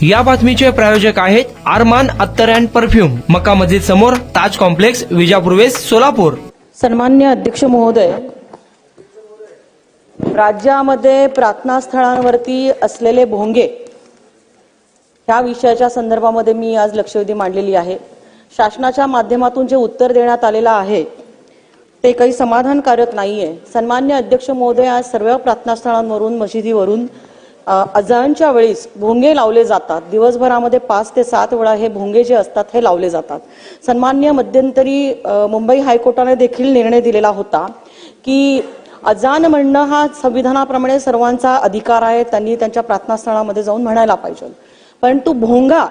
या बातमीचे प्रायोजक आहेत आरमान अत्तर अँड परफ्यूम, मक्का मस्जिद समोर, ताज कॉम्प्लेक्स, विजापूर वेस्ट, सोलापूर। सन्मान्य अध्यक्ष महोदय, राज्यामध्ये प्रार्थना स्थळांवरती असलेले भोंगे ह्या विषयाच्या संदर्भामध्ये मी आज लक्षवेधी मांडलेली आहे। शासनाच्या माध्यमातून जे उत्तर देण्यात आलेलं आहे ते काही समाधानकारक नाहीये। सन्मान्य अध्यक्ष महोदय, आज सर्व प्रार्थना स्थळांवरून, मशिदीवरून अजानच्या वेळेस भोंगे लावले जातात। दिवसभरामध्ये 5 ते 7 वेळा हे भोंगे जे असतात हे लावले जातात। सन्मान्य मध्यंतरी मुंबई हायकोर्टाने देखील निर्णय दिलेला होता की अजान म्हणणं हा संविधानाप्रमाणे सर्वांचा अधिकार आहे, त्यांनी त्यांच्या प्रार्थना स्थळामध्ये जाऊन म्हणायला पाहिजे। परंतु भोंगा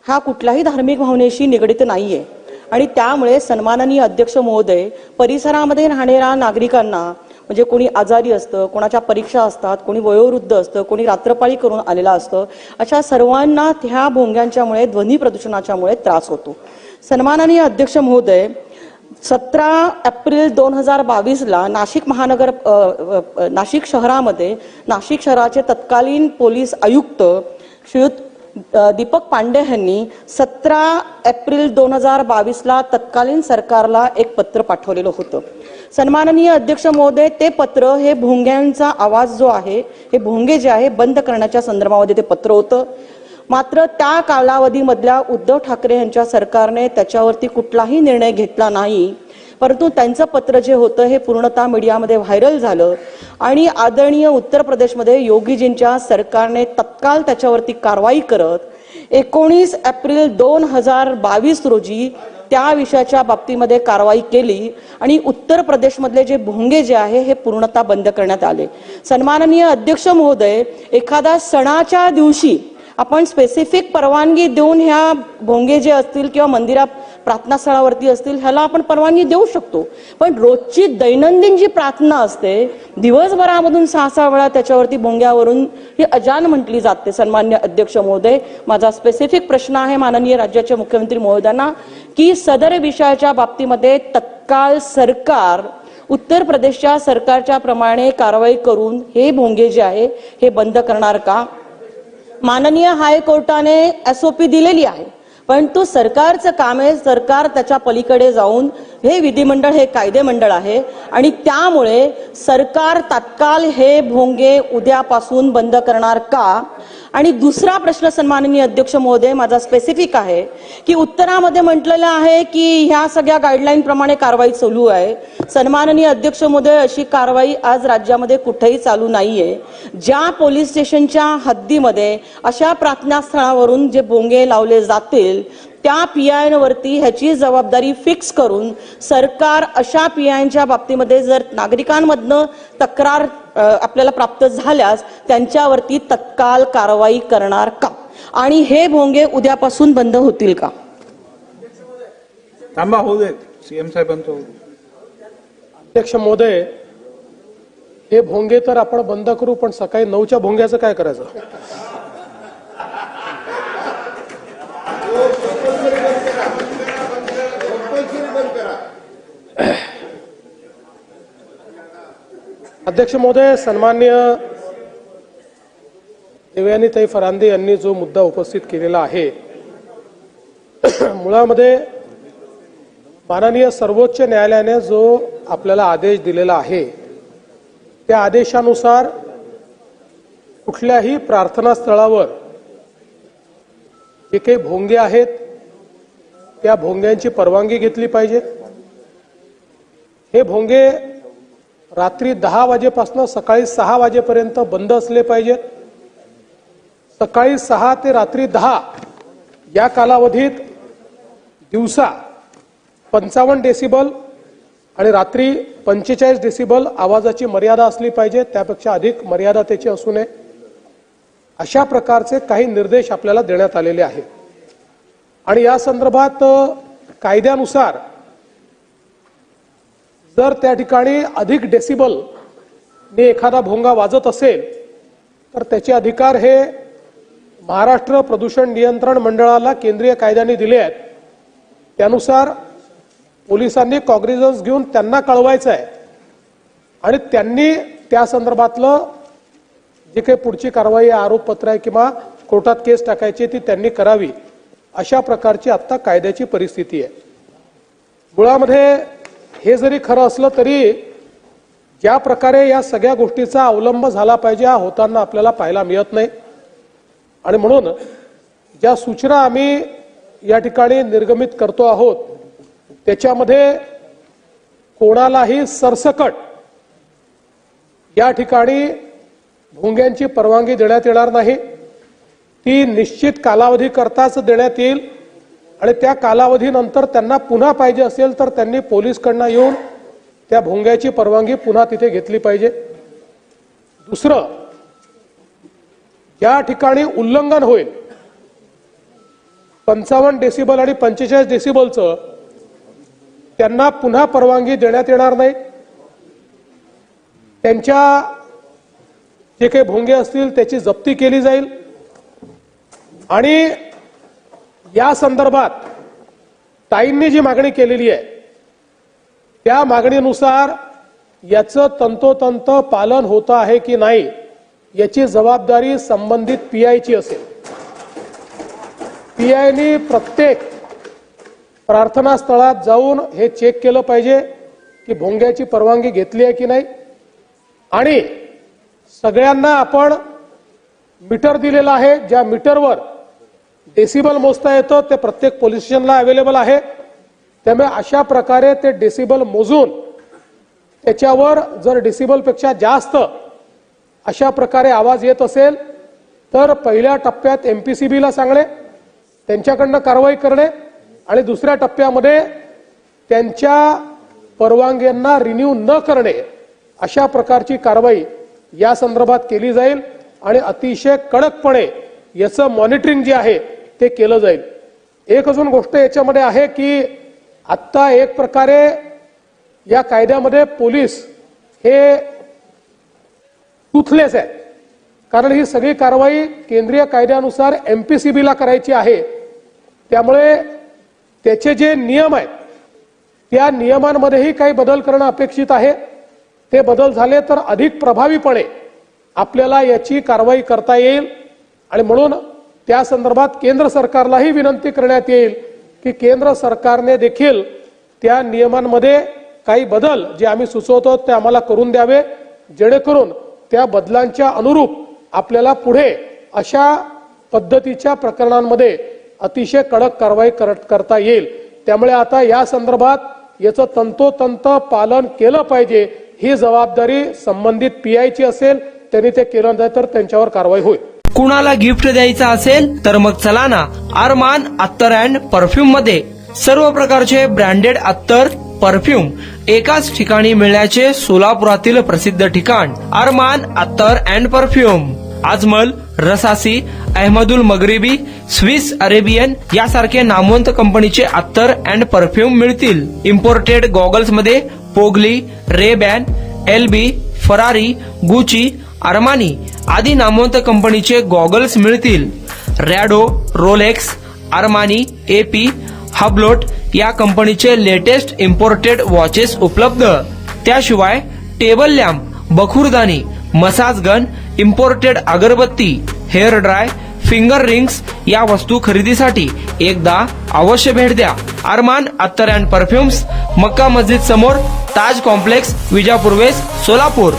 हा कुठल्याही धार्मिक भावनेशी निगडित नाहीये आणि त्यामुळे सन्माननीय अध्यक्ष महोदय, परिसरामध्ये राहणाऱ्या नागरिकांना, म्हणजे कोणी आजारी असतं, कोणाच्या परीक्षा असतात, कोणी वयोवृद्ध असतं, कोणी रात्रपाळी करून आलेला असतं, अशा सर्वांना त्या भोंग्यांच्यामुळे, ध्वनी प्रदूषणाच्यामुळे त्रास होतो। सन्माननीय अध्यक्ष महोदय, 17 एप्रिल 2022 ला नाशिक शहरामध्ये नाशिक शहराचे तत्कालीन पोलीस आयुक्त श्रीयुत दीपक पांडे यांनी 17 एप्रिल 2022 ला तत्कालीन सरकारला एक पत्र पाठवलेलं होतं। सन्माननीय अध्यक्ष महोदय, ते पत्र हे भोंग्यांचा आवाज जो आहे, हे भोंगे जे आहे बंद करण्याच्या संदर्भामध्ये ते पत्र होतं। मात्र त्या कालावधीमधल्या उद्धव ठाकरे यांच्या सरकारने त्याच्यावरती कुठलाही निर्णय घेतला नाही, परंतु त्यांचं पत्र जे होतं हे पूर्णतः मीडियामध्ये व्हायरल झालं आणि आदरणीय उत्तर प्रदेशमध्ये योगीजींच्या सरकारने तत्काळ त्याच्यावरती कारवाई करत 19 एप्रिल 2022 रोजी त्या विषयाच्या बाबतीमध्ये कारवाई केली आणि उत्तर प्रदेशमधले जे भोंगे जे आहे हे पूर्णतः बंद करण्यात आले। सन्माननीय अध्यक्ष महोदय, एखादा सणाच्या दिवशी आपण स्पेसिफिक परवानगी देऊन ह्या भोंगे जे असतील किंवा मंदिरात प्रार्थना स्थळावरती असतील ह्याला आपण परवानगी देऊ शकतो, पण रोजची दैनंदिन जी प्रार्थना असते, दिवसभरामधून 6-6 वेळा त्याच्यावरती भोंग्यावरून ही अजान म्हटली जाते। सन्मान्य अध्यक्ष महोदय, माझा स्पेसिफिक प्रश्न आहे माननीय राज्याचे मुख्यमंत्री महोदयांना की सदर विषयाच्या बाबतीमध्ये तत्काळ सरकार उत्तर प्रदेशच्या सरकारच्या प्रमाणे कारवाई करून हे भोंगे जे आहे हे बंद करणार का? माननीय हायकोर्टाने SOP दिलेली आहे, परंतु सरकारचं काम आहे, सरकार त्याच्या पलीकडे जाऊन, हे विधिमंडळ हे कायदेमंडळ आहे आणि त्यामुळे सरकार तात्काळ हे भोंगे उद्यापासून बंद करणार का? आणि दुसरा प्रश्न सन्माननीय अध्यक्ष महोदय माझा स्पेसिफिक आहे की उत्तरामध्ये म्हटलेलं आहे की ह्या सगळ्या गाईडलाईन प्रमाणे कारवाई चालू आहे। सन्माननीय अध्यक्ष महोदय, अशी कारवाई आज राज्यामध्ये कुठेही चालू नाहीये। ज्या पोलीस स्टेशनच्या हद्दीमध्ये अशा प्रार्थना स्थळावरून जे भोंगे लावले जातील त्या PIवरती ह्याची जबाबदारी फिक्स करून सरकार अशा PIच्या बाबतीमध्ये जर नागरिकांमधनं तक्रार आपल्याला प्राप्त झाल्यास त्यांच्यावरती तत्काळ कारवाई करणार का? आणि हे भोंगे उद्यापासून बंद होतील का? थांबा, होऊ दे सीएम साहेबांचं। अध्यक्ष महोदय, हे भोंगे तर आपण बंद करू, पण सकाळी 9च्या भोंग्याचं काय करायचं? अध्यक्ष महोदय, सन्मान्य देवयानीताई फरांदे यांनी जो मुद्दा उपस्थित केलेला आहे, मुळामध्ये माननीय सर्वोच्च न्यायालयाने जो आपल्याला आदेश दिलेला आहे त्या आदेशानुसार कुठल्याही प्रार्थना स्थळावर जे काही भोंगे आहेत त्या भोंग्यांची परवानगी घेतली पाहिजे। हे भोंगे रात्री 10 वाजेपासून सकाळी 6 वाजेपर्यंत बंद असले पाहिजेत। सकाळी 6 ते रात्री 10 या कालावधीत दिवसा 55 डेसिबल आणि रात्री 45 डेसिबल आवाजाची मर्यादा असली पाहिजे, त्यापेक्षा अधिक मर्यादा त्याची असू नये। अशा प्रकारचे काही निर्देश आपल्याला देण्यात आलेले आहेत आणि या संदर्भात कायद्यानुसार जर त्या ठिकाणी अधिक डेसिबल ने एखादा भोंगा वाजत असेल तर त्याचे अधिकार हे महाराष्ट्र प्रदूषण नियंत्रण मंडळाला केंद्रीय कायद्याने दिले आहेत। त्यानुसार पोलिसांनी कॉग्निझन्स घेऊन त्यांना कळवायचं आहे आणि त्यांनी त्या संदर्भातलं जे काही पुढची कारवाई आरोपपत्र आहे किंवा कोर्टात केस टाकायची ती त्यांनी करावी, अशा प्रकारची आता कायद्याची परिस्थिती आहे. मुळामध्ये हे जरी खरं असलं तरी ज्या प्रकारे या सगळ्या गोष्टीचा अवलंब झाला पाहिजे हा होताना आपल्याला पाहायला मिळत नाही. आणि म्हणून ज्या सूचना आम्ही या ठिकाणी निर्गमित करतो आहोत त्याच्यामध्ये कोणालाही सरसकट या ठिकाणी भोंग्यांची परवानगी देण्यात येणार नाही. ती निश्चित कालावधी करताच देण्यात येईल आणि त्या कालावधीनंतर त्यांना पुन्हा पाहिजे असेल तर त्यांनी पोलीसकडनं येऊन त्या भोंग्याची परवानगी पुन्हा तिथे घेतली पाहिजे. दुसरं, ज्या ठिकाणी उल्लंघन होईल 55 डेसिबल आणि 45 डेसिबलचं त्यांना पुन्हा परवानगी देण्यात येणार नाही. त्यांच्या जे काही भोंगे असतील त्याची जप्ती केली जाईल आणि या संदर्भात ताईंनी जी मागणी केलेली आहे त्या मागणीनुसार याचं तंतोतंत पालन होतं आहे की नाही याची जबाबदारी संबंधित पीआयची असेल. पीआयनी प्रत्येक प्रार्थना स्थळात जाऊन हे चेक केलं पाहिजे की भोंग्याची परवानगी घेतली आहे की नाही. आणि सगळ्यांना आपण मीटर दिलेलं आहे, ज्या मीटरवर डेसिबल मोजता येतं ते प्रत्येक पोलीस स्टेशनला अवेलेबल आहे. त्यामुळे अशा प्रकारे ते डेसिबल मोजून त्याच्यावर जर डेसिबलपेक्षा जास्त अशा प्रकारे आवाज येत असेल तर पहिल्या टप्प्यात एमपीसीबीला सांगणे, त्यांच्याकडनं कारवाई करणे आणि दुसऱ्या टप्प्यामध्ये त्यांच्या परवानग्यांना रिन्यू न करणे अशा प्रकारची कारवाई या संदर्भात केली जाईल आणि अतिशय कडकपणे याचं मॉनिटरिंग जे आहे ते केलं जाईल. एक अजून गोष्ट याच्यामध्ये आहे की आत्ता एक प्रकारे या कायद्यामध्ये पोलीस हे टूथलेस आहे, कारण ही सगळी कारवाई केंद्रीय कायद्यानुसार एमपीसीबीला करायची आहे. त्यामुळे त्याचे जे नियम आहेत त्या नियमांमध्येही काही बदल करणं अपेक्षित आहे. ते बदल झाले तर अधिक प्रभावीपणे आपल्याला याची कारवाई करता येईल आणि म्हणून त्या संदर्भात केंद्र सरकारलाही विनंती करण्यात येईल की केंद्र सरकारने देखील त्या नियमांमध्ये काही बदल जे आम्ही सुचवतो ते आम्हाला करून द्यावे, जेणेकरून त्या बदलांच्या अनुरूप आपल्याला पुढे अशा पद्धतीच्या प्रकरणांमध्ये अतिशय कडक कारवाई करता येईल. त्यामुळे आता या संदर्भात याचं तंतोतंत पालन केलं पाहिजे. ही जबाबदारी संबंधित पीआयची असेल, त्यांनी ते केलं नाही तर त्यांच्यावर कारवाई होईल. कुणाला गिफ्ट द्यायचं असेल तर मग चला ना अरमान अत्तर अँड परफ्यूम मध्ये. सर्व प्रकारचे ब्रँडेड अत्तर परफ्यूम एकाच ठिकाणी मिळण्याचे सोलापुरातील प्रसिद्ध ठिकाण अरमान अत्तर and perfume. Ajmal, Rasasi, Ahmed Al Maghribi, Swiss Arabian यासारखे नामवंत कंपनीचे अत्तर अँड परफ्यूम मिळतील. इम्पोर्टेड गॉगल्स मध्ये पोगली, Ray Ban, LB, Ferrari, Gucci, Armani आदी नामवंत कंपनीचे गॉगल्स मिळतील. Rado, Rolex, Armani, AP, Hublot या कंपनीचे लेटेस्ट इम्पोर्टेड वॉचेस उपलब्ध. त्याशिवाय टेबल लॅम्प, बखुरदानी, मसाज गन, इम्पोर्टेड अगरबत्ती, हेअर ड्राय, फिंगर रिंग्स या वस्तू खरेदीसाठी एकदा अवश्य भेट द्या. अरमान अत्तर अँड परफ्युम्स, मक्का मस्जिद समोर, ताज कॉम्प्लेक्स, विजापूर वेस्ट, सोलापूर.